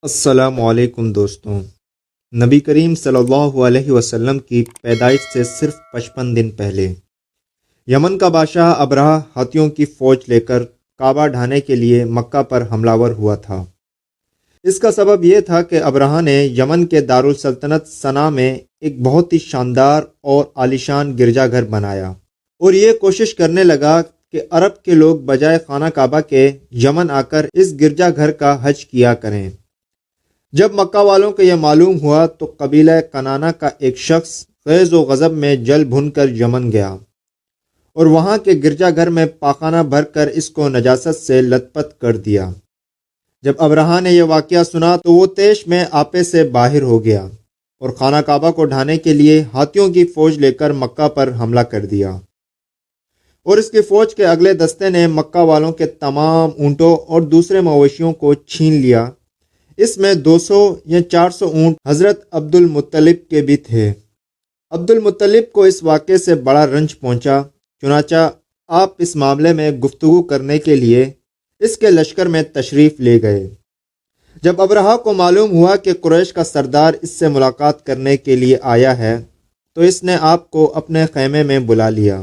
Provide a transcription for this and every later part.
السلام علیکم دوستوں۔ نبی کریم صلی اللہ علیہ وسلم کی پیدائش سے صرف 55 دن پہلے یمن کا بادشاہ ابرہہ ہاتھیوں کی فوج لے کر کعبہ ڈھانے کے لیے مکہ پر حملہ ور ہوا تھا۔ اس کا سبب یہ تھا کہ ابرہہ نے یمن کے دارالسلطنت صنعا میں ایک بہت ہی شاندار اور عالیشان گرجا گھر بنایا اور یہ کوشش کرنے لگا کہ عرب کے لوگ بجائے خانہ کعبہ کے یمن آ کر اس گرجا گھر کا حج کیا کریں۔ جب مکہ والوں کو یہ معلوم ہوا تو قبیلہ کنانہ کا ایک شخص غیظ و غضب میں جل بھن کر یمن گیا اور وہاں کے گرجا گھر میں پاخانہ بھر کر اس کو نجاست سے لت پت کر دیا۔ جب ابرہہ نے یہ واقعہ سنا تو وہ طیش میں آپے سے باہر ہو گیا اور خانہ کعبہ کو ڈھانے کے لیے ہاتھیوں کی فوج لے کر مکہ پر حملہ کر دیا، اور اس کی فوج کے اگلے دستے نے مکہ والوں کے تمام اونٹوں اور دوسرے مویشیوں کو چھین لیا۔ اس میں 200 یا 400 اونٹ حضرت عبد المطلب کے بھی تھے۔ عبد المطلب کو اس واقعے سے بڑا رنج پہنچا، چنانچہ آپ اس معاملے میں گفتگو کرنے کے لیے اس کے لشکر میں تشریف لے گئے۔ جب ابرہہ کو معلوم ہوا کہ قریش کا سردار اس سے ملاقات کرنے کے لیے آیا ہے تو اس نے آپ کو اپنے خیمے میں بلا لیا،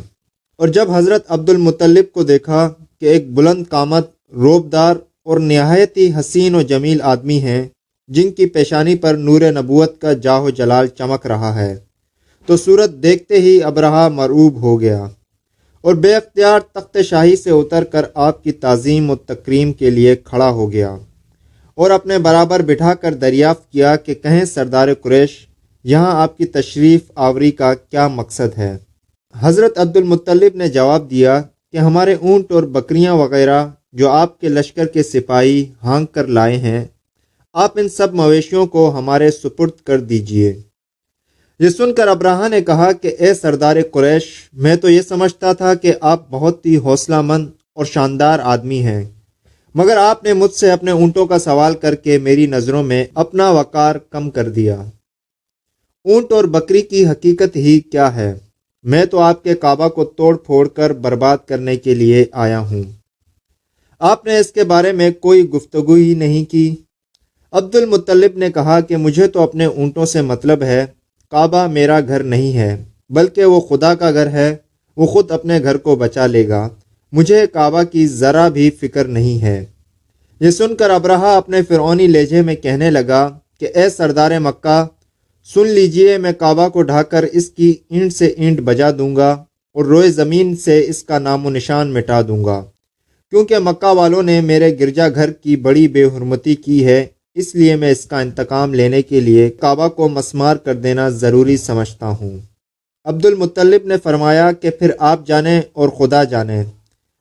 اور جب حضرت عبد المطلب کو دیکھا کہ ایک بلند قامت، روبدار اور نہایت ہی حسین و جمیل آدمی ہیں جن کی پیشانی پر نور نبوت کا جاہ و جلال چمک رہا ہے، تو صورت دیکھتے ہی ابرہہ مرعوب ہو گیا اور بے اختیار تخت شاہی سے اتر کر آپ کی تعظیم و تکریم کے لیے کھڑا ہو گیا اور اپنے برابر بٹھا کر دریافت کیا کہ کہیں سردار قریش، یہاں آپ کی تشریف آوری کا کیا مقصد ہے؟ حضرت عبد المطلب نے جواب دیا کہ ہمارے اونٹ اور بکریاں وغیرہ جو آپ کے لشکر کے سپاہی ہانک کر لائے ہیں، آپ ان سب مویشیوں کو ہمارے سپرد کر دیجئے۔ یہ سن کر ابرہہ نے کہا کہ اے سردار قریش، میں تو یہ سمجھتا تھا کہ آپ بہت ہی حوصلہ مند اور شاندار آدمی ہیں، مگر آپ نے مجھ سے اپنے اونٹوں کا سوال کر کے میری نظروں میں اپنا وقار کم کر دیا۔ اونٹ اور بکری کی حقیقت ہی کیا ہے؟ میں تو آپ کے کعبہ کو توڑ پھوڑ کر برباد کرنے کے لیے آیا ہوں، آپ نے اس کے بارے میں کوئی گفتگو ہی نہیں کی۔ عبد المطلب نے کہا کہ مجھے تو اپنے اونٹوں سے مطلب ہے، کعبہ میرا گھر نہیں ہے بلکہ وہ خدا کا گھر ہے، وہ خود اپنے گھر کو بچا لے گا، مجھے کعبہ کی ذرا بھی فکر نہیں ہے۔ یہ سن کر ابرہہ اپنے فرعونی لہجے میں کہنے لگا کہ اے سردار مکہ، سن لیجئے، میں کعبہ کو ڈھا کر اس کی اینٹ سے اینٹ بجا دوں گا اور روئے زمین سے اس کا نام و نشان مٹا دوں گا، کیونکہ مکہ والوں نے میرے گرجا گھر کی بڑی بے حرمتی کی ہے، اس لیے میں اس کا انتقام لینے کے لیے کعبہ کو مسمار کر دینا ضروری سمجھتا ہوں۔ عبد المطلب نے فرمایا کہ پھر آپ جانیں اور خدا جانے،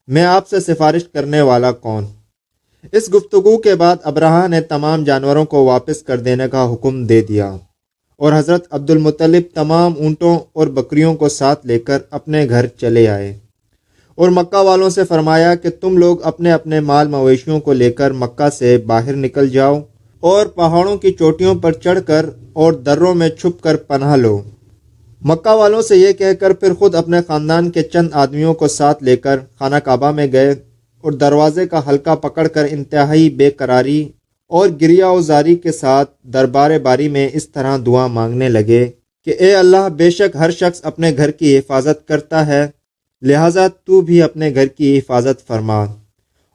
میں آپ سے سفارش کرنے والا کون؟ اس گفتگو کے بعد ابرہہ نے تمام جانوروں کو واپس کر دینے کا حکم دے دیا اور حضرت عبد المطلب تمام اونٹوں اور بکریوں کو ساتھ لے کر اپنے گھر چلے آئے اور مکہ والوں سے فرمایا کہ تم لوگ اپنے اپنے مال مویشیوں کو لے کر مکہ سے باہر نکل جاؤ اور پہاڑوں کی چوٹیوں پر چڑھ کر اور دروں میں چھپ کر پناہ لو۔ مکہ والوں سے یہ کہہ کر پھر خود اپنے خاندان کے چند آدمیوں کو ساتھ لے کر خانہ کعبہ میں گئے اور دروازے کا حلقہ پکڑ کر انتہائی بے قراری اور گریہ و زاری کے ساتھ دربار باری میں اس طرح دعا مانگنے لگے کہ اے اللہ، بے شک ہر شخص اپنے گھر کی حفاظت کرتا ہے، لہٰذا تو بھی اپنے گھر کی حفاظت فرما،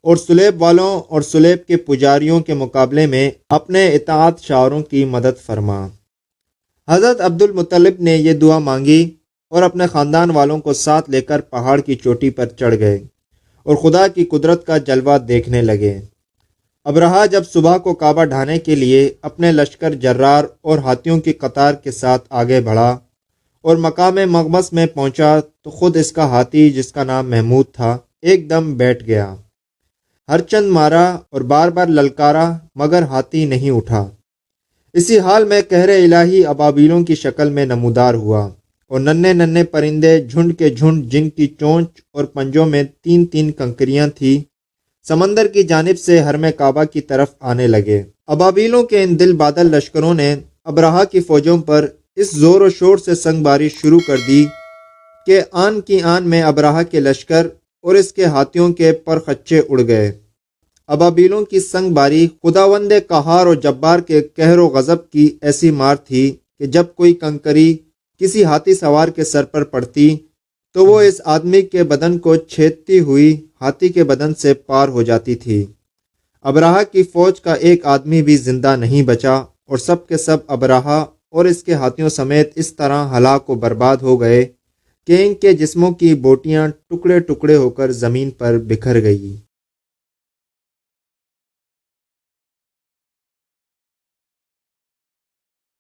اور سلیب والوں اور سلیب کے پجاریوں کے مقابلے میں اپنے اطاعت شاوروں کی مدد فرما۔ حضرت عبد المطلب نے یہ دعا مانگی اور اپنے خاندان والوں کو ساتھ لے کر پہاڑ کی چوٹی پر چڑھ گئے اور خدا کی قدرت کا جلوہ دیکھنے لگے۔ ابرہہ جب صبح کو کعبہ ڈھانے کے لیے اپنے لشکر جرار اور ہاتھیوں کی قطار کے ساتھ آگے بڑھا اور مقام مغمس میں پہنچا تو خود اس کا ہاتھی، جس کا نام محمود تھا، ایک دم بیٹھ گیا۔ ہر چند مارا اور بار بار للکارا مگر ہاتھی نہیں اٹھا۔ اسی حال میں قہر الہی ابابیلوں کی شکل میں نمودار ہوا اور ننھے ننھے پرندے جھنڈ کے جھنڈ، جن کی چونچ اور پنجوں میں 3 کنکریاں تھیں، سمندر کی جانب سے حرم کعبہ کی طرف آنے لگے۔ ابابیلوں کے ان دل بادل لشکروں نے ابرہہ کی فوجوں پر اس زور و شور سے سنگ باری شروع کر دی کہ آن کی آن میں ابرہہ کے لشکر اور اس کے ہاتھیوں کے پر خچے اڑ گئے ابابیلوں کی سنگ باری خداوند قہار و جبار کے قہر و غضب کی ایسی مار تھی کہ جب کوئی کنکری کسی ہاتھی سوار کے سر پر پڑتی تو وہ اس آدمی کے بدن کو چھیدتی ہوئی ہاتھی کے بدن سے پار ہو جاتی تھی۔ ابراہہ کی فوج کا ایک آدمی بھی زندہ نہیں بچا اور سب کے سب ابراہہ اور اس کے ہاتھیوں سمیت اس طرح ہلاک و برباد ہو گئے کہ ان کے جسموں کی بوٹیاں ٹکڑے ٹکڑے ہو کر زمین پر بکھر گئی۔